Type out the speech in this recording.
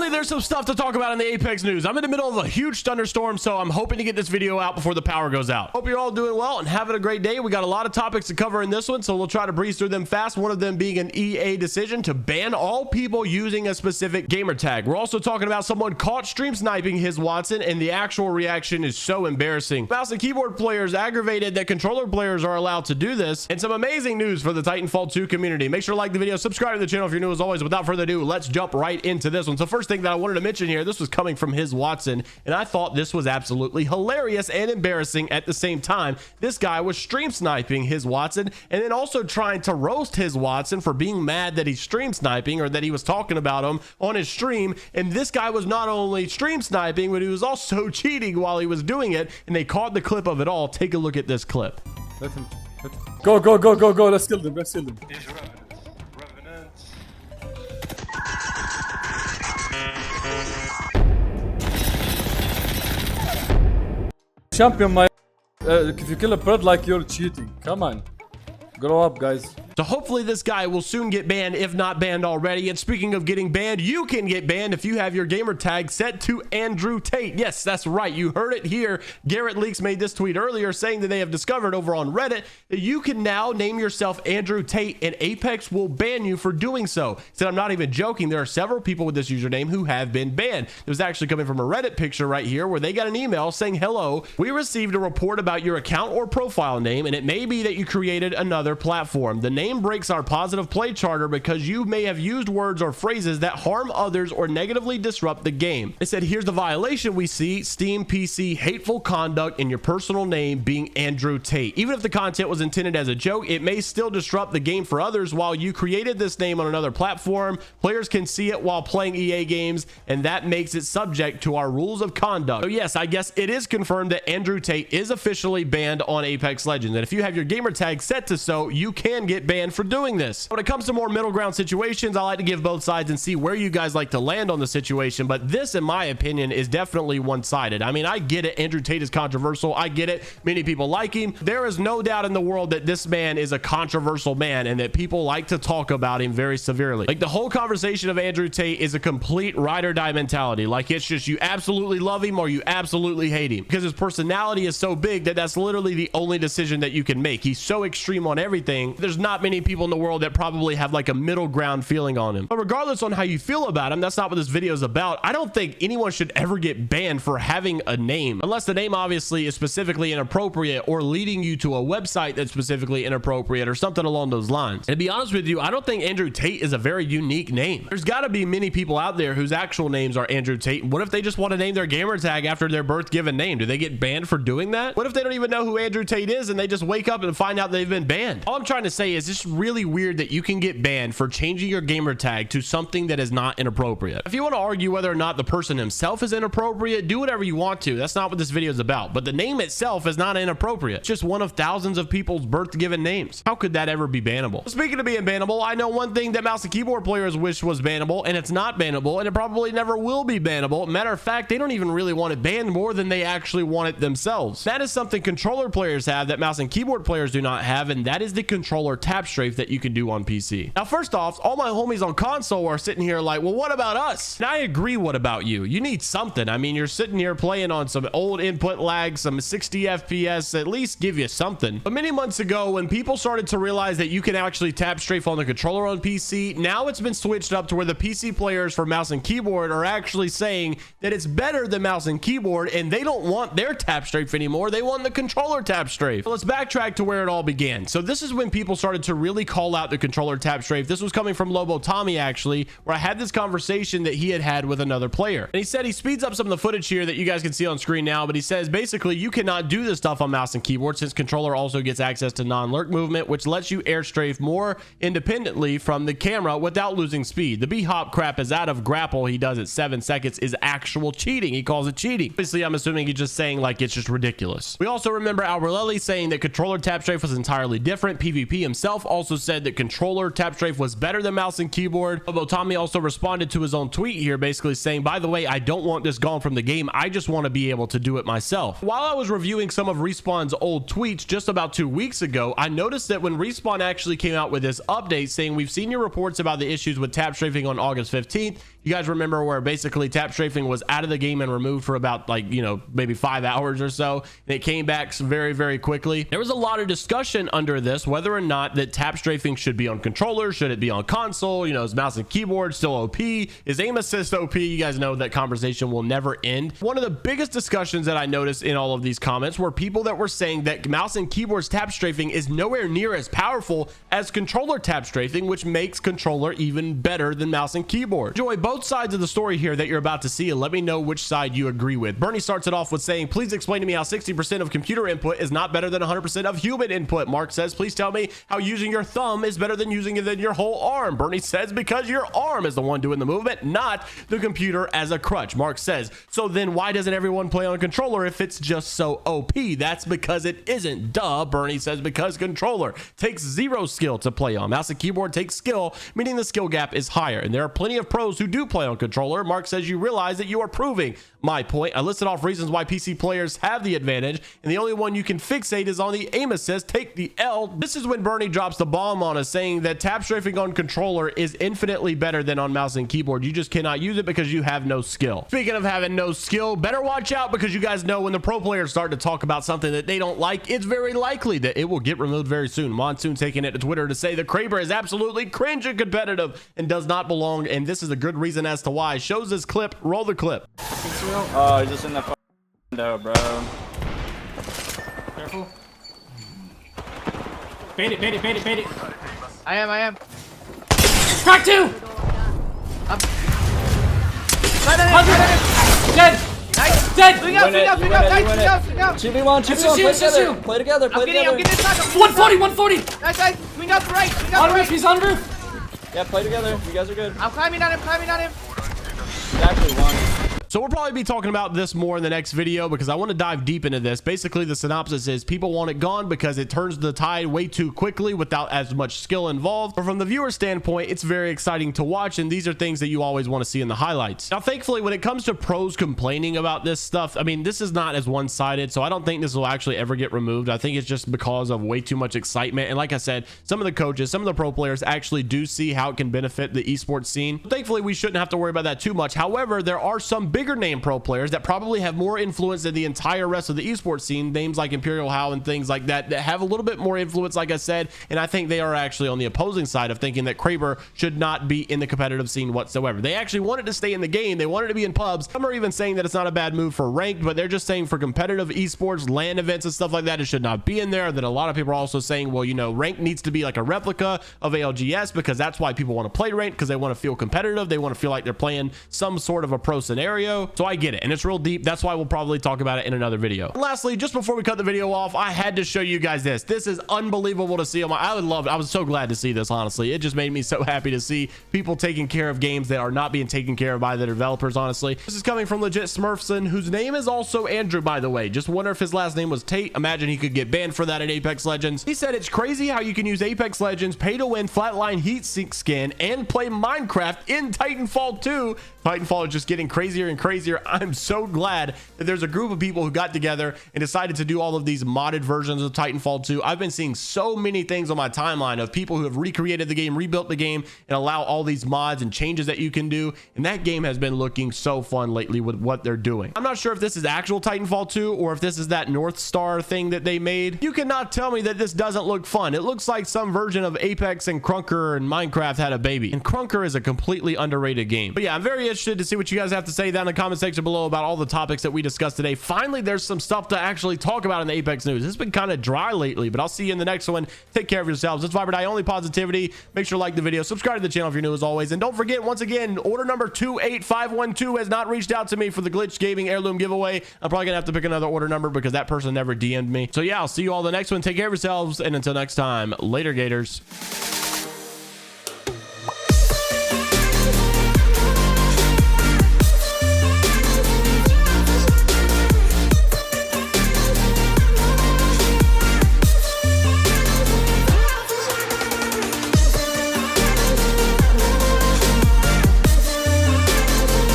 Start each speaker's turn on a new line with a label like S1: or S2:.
S1: Finally, there's some stuff to talk about in the Apex news. I'm in the middle of a huge thunderstorm, so I'm hoping to get this video out before the power goes out. Hope you're all doing well and having a great day. We got a lot of topics to cover in this one, so we'll try to breeze through them fast. One of them being an EA decision to ban all people using a specific gamer tag. We're also talking about someone caught stream sniping his Watson, and the actual reaction is so embarrassing. Mouse and keyboard players aggravated that controller players are allowed to do this, and some amazing news for the Titanfall 2 community. Make sure to like the video, subscribe to the channel if you're new as always. Without further ado, let's jump right into this one. So first thing that I wanted to mention here, this was coming from his Watson, and I thought this was absolutely hilarious and embarrassing at the same time. This guy was stream sniping his Watson and then also trying to roast his Watson for being mad that he's stream sniping or that he was talking about him on his stream. And this guy was not only stream sniping, but he was also cheating while he was doing it, and they caught the clip of it all. Take a look at this clip.
S2: Let him. Go, go, go, go, go. Let's kill them. Let's kill them. Champion, my if you kill a bird like you're cheating. Come on, grow up, guys.
S1: So hopefully this guy will soon get banned, if not banned already. And speaking of getting banned, you can get banned if you have your gamer tag set to Andrew Tate. Yes, that's right. You heard it here. Garrett Leaks made this tweet earlier saying that they have discovered over on Reddit that you can now name yourself Andrew Tate and Apex will ban you for doing so. He said, I'm not even joking. There are several people with this username who have been banned. It was actually coming from a Reddit picture right here where they got an email saying, hello, we received a report about your account or profile name, and it may be that you created another platform. The name breaks our positive play charter because you may have used words or phrases that harm others or negatively disrupt the game. It said, here's the violation we see: Steam PC hateful conduct in your personal name being Andrew Tate. Even if the content was intended as a joke, it may still disrupt the game for others. While you created this name on another platform, players can see it while playing EA games, and that makes it subject to our rules of conduct. So yes, I guess it is confirmed that Andrew Tate is officially banned on Apex Legends, and if you have your gamer tag set to so, you can get banned for doing this. When it comes to more middle ground situations, I like to give both sides and see where you guys like to land on the situation, but this, in my opinion, is definitely one-sided. I mean, I get it. Andrew Tate is controversial. I get it. Many people like him. There is no doubt in the world that this man is a controversial man and that people like to talk about him very severely. Like, the whole conversation of Andrew Tate is a complete ride or die mentality. Like, it's just you absolutely love him or you absolutely hate him, because his personality is so big that that's literally the only decision that you can make. He's so extreme on everything. There's not many people in the world that probably have like a middle ground feeling on him. But regardless on how you feel about him, that's not what this video is about. I don't think anyone should ever get banned for having a name, unless the name obviously is specifically inappropriate or leading you to a website that's specifically inappropriate or something along those lines. And to be honest with you, I don't think Andrew Tate is a very unique name. There's got to be many people out there whose actual names are Andrew Tate. What if they just want to name their gamer tag after their birth given name? Do they get banned for doing that? What if they don't even know who Andrew Tate is and they just wake up and find out they've been banned? All I'm trying to say is it's really weird that you can get banned for changing your gamer tag to something that is not inappropriate. If you want to argue whether or not the person himself is inappropriate, do whatever you want to. That's not what this video is about. But the name itself is not inappropriate. It's just one of thousands of people's birth given names. How could that ever be bannable? Speaking of being bannable, I know one thing that mouse and keyboard players wish was bannable, and it's not bannable, and it probably never will be bannable. Matter of fact, they don't even really want it banned more than they actually want it themselves. That is something controller players have that mouse and keyboard players do not have, and that is the controller tap strafe that you can do on PC. Now, first off, all my homies on console are sitting here like, well, what about us? And I agree, what about you? You need something. I mean, you're sitting here playing on some old input lag, some 60 FPS, at least give you something. But many months ago, when people started to realize that you can actually tap strafe on the controller on PC, now it's been switched up to where the PC players for mouse and keyboard are actually saying that it's better than mouse and keyboard, and they don't want their tap strafe anymore. They want the controller tap strafe. So let's backtrack to where it all began. So this is when people started to really call out the controller tap strafe. This was coming from Lobo Tommy, actually, where I had this conversation that he had with another player, and he said he speeds up some of the footage here that you guys can see on screen now, but he says basically you cannot do this stuff on mouse and keyboard since controller also gets access to non-lurk movement, which lets you air strafe more independently from the camera without losing speed. The b-hop crap is out of grapple he does at 7 seconds is actual cheating. He calls it cheating. Obviously, I'm assuming he's just saying like it's just ridiculous. We also remember Alberelli saying that controller tap strafe was entirely different. PvP himself also said that controller tap strafe was better than mouse and keyboard. Lobo Tommy also responded to his own tweet here basically saying, by the way, I don't want this gone from the game. I just want to be able to do it myself. While I was reviewing some of Respawn's old tweets just about 2 weeks ago, I noticed that when Respawn actually came out with this update saying we've seen your reports about the issues with tap strafing on August 15th, You guys remember where basically tap strafing was out of the game and removed for about like, you know, maybe 5 hours or so, and it came back very, very quickly. There was a lot of discussion under this whether or not that tap strafing should be on controller, should it be on console, you know, is mouse and keyboard still OP, is aim assist OP? You guys know that conversation will never end. One of the biggest discussions that I noticed in all of these comments were people that were saying that mouse and keyboard's tap strafing is nowhere near as powerful as controller tap strafing, which makes controller even better than mouse and keyboard. Enjoy both sides of the story here that you're about to see and let me know which side you agree with. Bernie starts it off with saying, please explain to me how 60% of computer input is not better than 100% of human input. Mark says, please tell me how using your thumb is better than using it than your whole arm. Bernie says, because your arm is the one doing the movement, not the computer as a crutch. Mark says, so then why doesn't everyone play on a controller if it's just so OP? That's because it isn't. Duh. Bernie says, because controller takes 0 skill to play on. Mouse and keyboard takes skill, meaning the skill gap is higher. And there are plenty of pros who do play on controller. Mark says, you realize that you are proving my point. I listed off reasons why PC players have the advantage, and the only one you can fixate is on the aim assist. Take the L. This is when Bernie drops the bomb on us, saying that tap strafing on controller is infinitely better than on mouse and keyboard. You just cannot use it because you have no skill. Speaking of having no skill, better watch out, because you guys know when the pro players start to talk about something that they don't like, it's very likely that it will get removed very soon. Monsoon taking it to Twitter to say the Kraber is absolutely cringe and competitive and does not belong, and this is a good reason as to why. Shows this clip. Roll the clip.
S3: Oh, he's just in the window, bro.
S4: Careful. Bait it, bait it, bait it, bait it.
S5: I am.
S4: Crack 2! Dead!
S5: Nice.
S4: Dead!
S5: Swing out, swing out.
S3: 2v1, play together.
S5: I'm getting inside.
S4: 140!
S5: Nice. Swing out to right.
S4: On roof, he's on roof!
S3: Yeah, play together. You guys are good.
S5: I'm climbing on him.
S3: He's actually one.
S1: So we'll probably be talking about this more in the next video because I want to dive deep into this. Basically, the synopsis is people want it gone because it turns the tide way too quickly without as much skill involved. But from the viewer standpoint, it's very exciting to watch, and these are things that you always want to see in the highlights. Now, thankfully, when it comes to pros complaining about this stuff, I mean, this is not as one-sided, so I don't think this will actually ever get removed. I think it's just because of way too much excitement. And like I said, some of the coaches, some of the pro players actually do see how it can benefit the esports scene. Thankfully, we shouldn't have to worry about that too much. However, there are some bigger name pro players that probably have more influence than the entire rest of the esports scene, names like Imperial How and things like that, that have a little bit more influence, like I said, and I think they are actually on the opposing side of thinking that Kraber should not be in the competitive scene whatsoever. They actually wanted to stay in the game. They wanted to be in pubs. Some are even saying that it's not a bad move for ranked, but they're just saying for competitive esports, LAN events and stuff like that, it should not be in there. That a lot of people are also saying, well, you know, ranked needs to be like a replica of ALGS because that's why people want to play ranked, because they want to feel competitive. They want to feel like they're playing some sort of a pro scenario. So I get it, and it's real deep. That's why we'll probably talk about it in another video. And lastly, just before we cut the video off, I had to show you guys this. This is unbelievable to see. I would love it. I was so glad to see this, honestly. It just made me so happy to see people taking care of games that are not being taken care of by the developers, honestly. This is coming from Legit Smurfson, whose name is also Andrew, by the way. Just wonder if his last name was Tate. Imagine he could get banned for that in Apex Legends. He said it's crazy how you can use Apex Legends pay to win flatline heatsink skin and play Minecraft in Titanfall 2. Titanfall is just getting crazier and crazier. I'm so glad that there's a group of people who got together and decided to do all of these modded versions of Titanfall 2. I've been seeing so many things on my timeline of people who have recreated the game, rebuilt the game, and allow all these mods and changes that you can do. And that game has been looking so fun lately with what they're doing. I'm not sure if this is actual Titanfall 2 or if this is that North Star thing that they made. You cannot tell me that this doesn't look fun. It looks like some version of Apex and Crunker and Minecraft had a baby. And Crunker is a completely underrated game. But yeah, I'm very interested to see what you guys have to say down in the comment section below about all the topics that we discussed today. Finally, there's some stuff to actually talk about in the Apex news. It's been kind of dry lately, but I'll see you in the next one. Take care of yourselves. It's Viber Die, only positivity. Make sure to like the video, subscribe to the channel if you're new as always, and don't forget, once again, order number 28512 has not reached out to me for the Glytch Gaming heirloom giveaway. I'm probably gonna have to pick another order number because that person never DM'd me. So yeah, I'll see you all the next one. Take care of yourselves, and until next time, later, Gators.